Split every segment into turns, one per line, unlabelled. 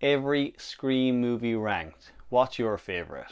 Every Scream movie ranked. What's your favourite?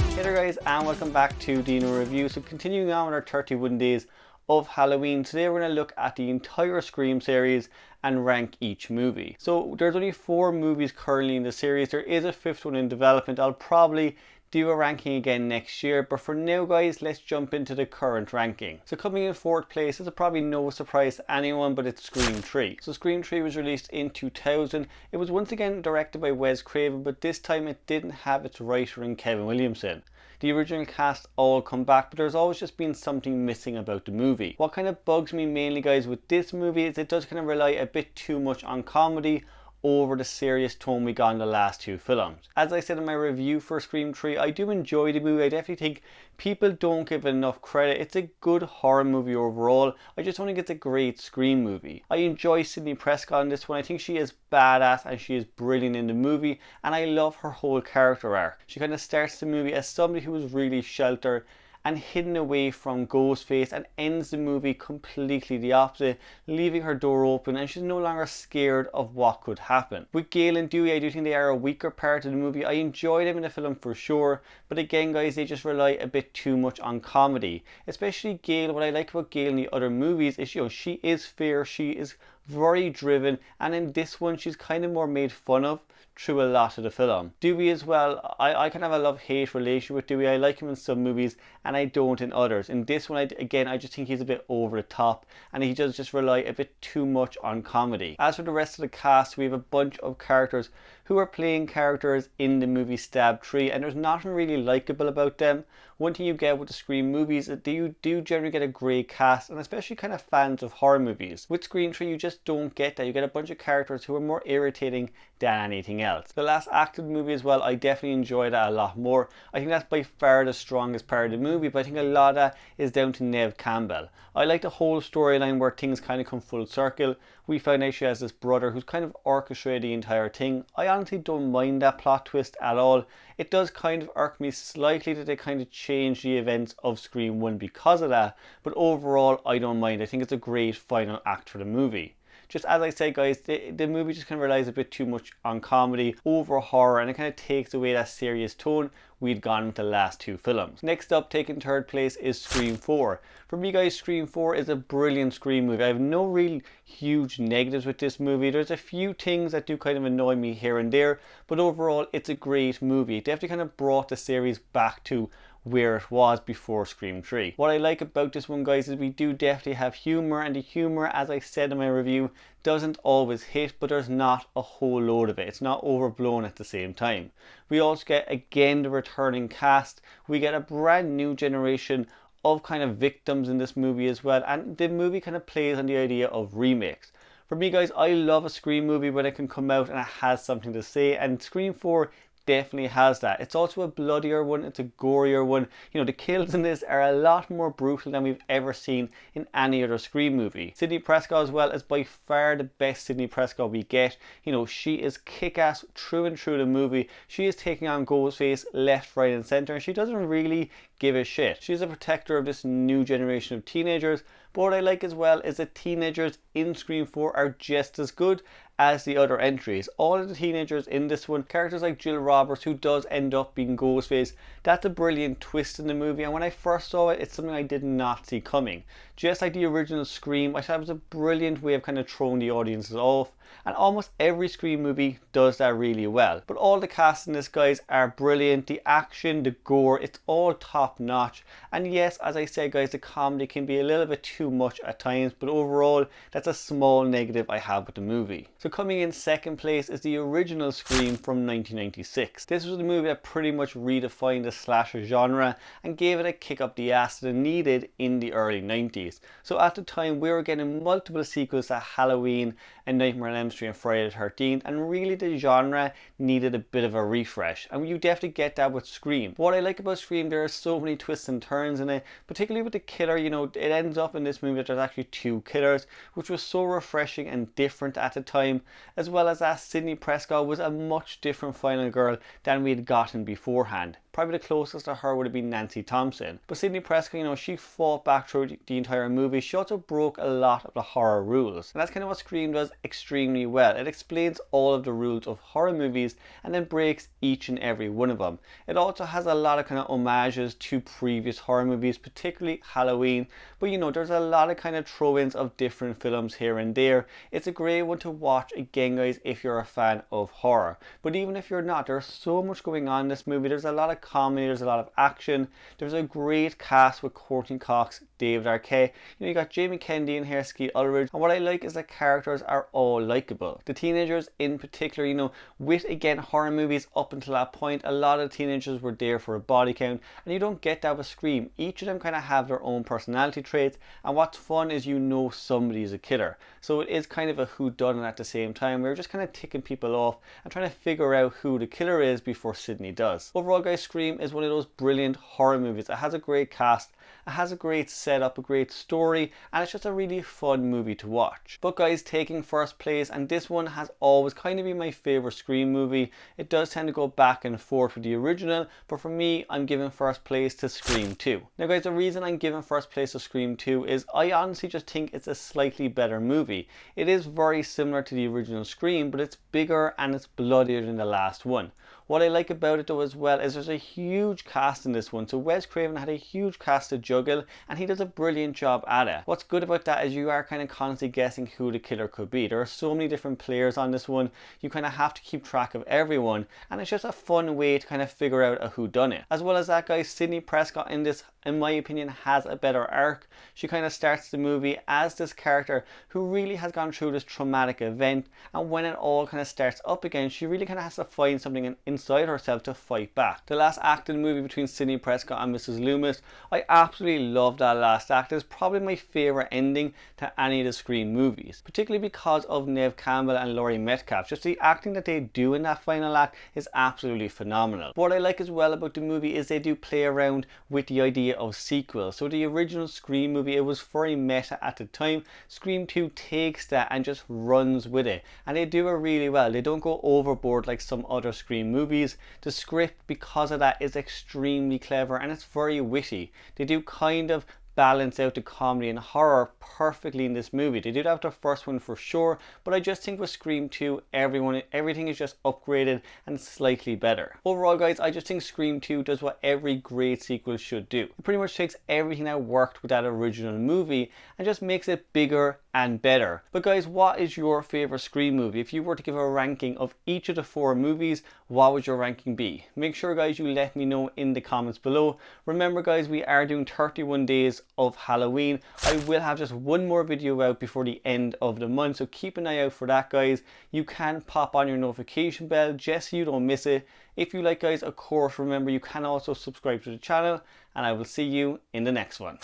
Hey there guys, and welcome back to Dino Reviews. So continuing on with our 31 days of Halloween, today we're going to look at the entire Scream series and rank each movie. So there's only 4 movies currently in the series. There is a 5th one in development. I'll probably do a ranking again next year, but for now guys, let's jump into the current ranking. So coming in 4th place is probably no surprise to anyone, but it's Scream 3. So Scream 3 was released in 2000. It was once again directed by Wes Craven, but this time it didn't have its writer in Kevin Williamson. The original cast all come back, but there's always just been something missing about the movie. What kind of bugs me mainly guys with this movie is it does kind of rely a bit too much on comedy over the serious tone we got in the last 2 films. As I said in my review for Scream 3, I do enjoy the movie. I definitely think people don't give it enough credit. It's a good horror movie overall. I just don't think it's a great Scream movie. I enjoy Sidney Prescott in this one. I think she is badass and she is brilliant in the movie, and I love her whole character arc. She kind of starts the movie as somebody who was really sheltered and hidden away from Ghostface, and ends the movie completely the opposite, leaving her door open and she's no longer scared of what could happen. With Gale and Dewey, I do think they are a weaker part of the movie. I enjoy them in the film for sure, but again guys, they just rely a bit too much on comedy. Especially Gale. What I like about Gale in the other movies is, she is fair, she is very driven, and in this one she's kind of more made fun of through a lot of the film. Dewey as well, I kind of have a love-hate relationship with Dewey. I like him in some movies and I don't in others. In this one, I just think he's a bit over the top and he does just rely a bit too much on comedy. As for the rest of the cast, we have a bunch of characters who are playing characters in the movie Stab 3, and there's nothing really likable about them. One thing you get with the Scream movies is that you do generally get a great cast, and especially kind of fans of horror movies. With Scream 3 you just don't get that. You get a bunch of characters who are more irritating than anything else. The last act of the movie as well, I definitely enjoy that a lot more. I think that's by far the strongest part of the movie, but I think a lot of that is down to Neve Campbell. I like the whole storyline where things kind of come full circle. We find out she has this brother who's kind of orchestrated the entire thing. I honestly don't mind that plot twist at all. It does kind of irk me slightly that they kind of change the events of Scream 1 because of that, but overall I don't mind. I think it's a great final act for the movie. Just as I said guys, the movie just kind of relies a bit too much on comedy over horror, and it kind of takes away that serious tone we'd gone with the last 2 films. Next up, taking 3rd place, is Scream 4. For me guys, Scream 4 is a brilliant Scream movie. I have no real huge negatives with this movie. There's a few things that do kind of annoy me here and there, but overall it's a great movie. It definitely kind of brought the series back to where it was before Scream 3. What I like about this one guys is we do definitely have humour, and the humour, as I said in my review, doesn't always hit, but there's not a whole load of it. It's not overblown at the same time. We also get again the returning cast. We get a brand new generation of kind of victims in this movie as well, and the movie kind of plays on the idea of remakes. For me guys, I love a Scream movie when it can come out and it has something to say, and Scream 4 definitely has that. It's also a bloodier one, it's a gorier one. The kills in this are a lot more brutal than we've ever seen in any other Scream movie. Sidney Prescott as well is by far the best Sidney Prescott we get. She is kick-ass through and through the movie. She is taking on Ghostface left, right and centre, and she doesn't really give a shit. She's a protector of this new generation of teenagers, but what I like as well is that teenagers in Scream 4 are just as good as the other entries. All of the teenagers in this one, characters like Jill Roberts, who does end up being Ghostface, that's a brilliant twist in the movie, and when I first saw it, it's something I did not see coming. Just like the original Scream, I thought it was a brilliant way of kind of throwing the audiences off, and almost every Scream movie does that really well. But all the cast in this guys are brilliant. The action, the gore, it's all top notch, and yes, as I said guys, the comedy can be a little bit too much at times, but overall that's a small negative I have with the movie. So coming in 2nd place is the original Scream from 1996. This was the movie that pretty much redefined the slasher genre and gave it a kick up the ass that it needed in the early 90s. So at the time we were getting multiple sequels to Halloween and Nightmare on Elm Street and Friday the 13th, and really the genre needed a bit of a refresh, and you definitely get that with Scream. What I like about Scream, there are so many twists and turns in it, particularly with the killer. It ends up in this movie that there's actually 2 killers, which was so refreshing and different at the time, as well as that Sidney Prescott was a much different final girl than we had gotten beforehand. Probably the closest to her would have been Nancy Thompson. But Sidney Prescott, you know, she fought back through the entire movie. She also broke a lot of the horror rules. And that's kind of what Scream does extremely well. It explains all of the rules of horror movies and then breaks each and every one of them. It also has a lot of kind of homages to previous horror movies, particularly Halloween. But you know, there's a lot of kind of throw-ins of different films here and there. It's a great one to watch again, guys, if you're a fan of horror. But even if you're not, there's so much going on in this movie. There's a lot of comedy, there's a lot of action. There's a great cast with Courtney Cox, David Arquette. You know, you got Jamie Kennedy in here, Skeet Ulrich. And what I like is the characters are all likable. The teenagers in particular, you know, with again horror movies up until that point, a lot of teenagers were there for a body count, and you don't get that with Scream. Each of them kind of have their own personality traits, and what's fun is you know somebody's a killer. So it is kind of a whodunit at the same time. We're just kind of ticking people off and trying to figure out who the killer is before Sidney does. Overall, guys, Scream is one of those brilliant horror movies. It has a great cast, it has a great setup, a great story, and it's just a really fun movie to watch. But guys, taking first place, and this one has always kind of been my favorite Scream movie. It does tend to go back and forth with the original, but for me, I'm giving first place to Scream 2. Now guys, the reason I'm giving first place to Scream 2 is I honestly just think it's a slightly better movie. It is very similar to the original Scream, but it's bigger and it's bloodier than the last one. What I like about it though as well is there's a huge cast in this one. So Wes Craven had a huge cast to juggle, and he does a brilliant job at it. What's good about that is you are kind of constantly guessing who the killer could be. There are so many different players on this one. You kind of have to keep track of everyone, and it's just a fun way to kind of figure out a whodunit. As well as that, guys, Sidney Prescott in this, in my opinion, has a better arc. She kind of starts the movie as this character who really has gone through this traumatic event, and when it all kind of starts up again, she really kind of has to find something inside herself to fight back. The last act in the movie between Sidney Prescott and Mrs. Loomis, I absolutely love that last act. It's probably my favorite ending to any of the Scream movies, particularly because of Neve Campbell and Laurie Metcalf. Just the acting that they do in that final act is absolutely phenomenal. But what I like as well about the movie is they do play around with the idea of sequels. So the original Scream movie, it was very meta at the time. Scream 2 takes that and just runs with it, and they do it really well. They don't go overboard like some other Scream movies. The script, because of that, is extremely clever and it's very witty. They do kind of balance out the comedy and horror perfectly in this movie. They did have the first one for sure, but I just think with Scream 2, everything is just upgraded and slightly better. Overall, guys, I just think Scream 2 does what every great sequel should do. It pretty much takes everything that worked with that original movie and just makes it bigger and better. But guys, what is your favorite Scream movie? If you were to give a ranking of each of the 4 movies, what would your ranking be? Make sure, guys, you let me know in the comments below. Remember, guys, we are doing 31 days of Halloween. I will have just one more video out before the end of the month, so keep an eye out for that, guys. You can pop on your notification bell just so you don't miss it. If you like, guys, of course, remember you can also subscribe to the channel, and I will see you in the next one.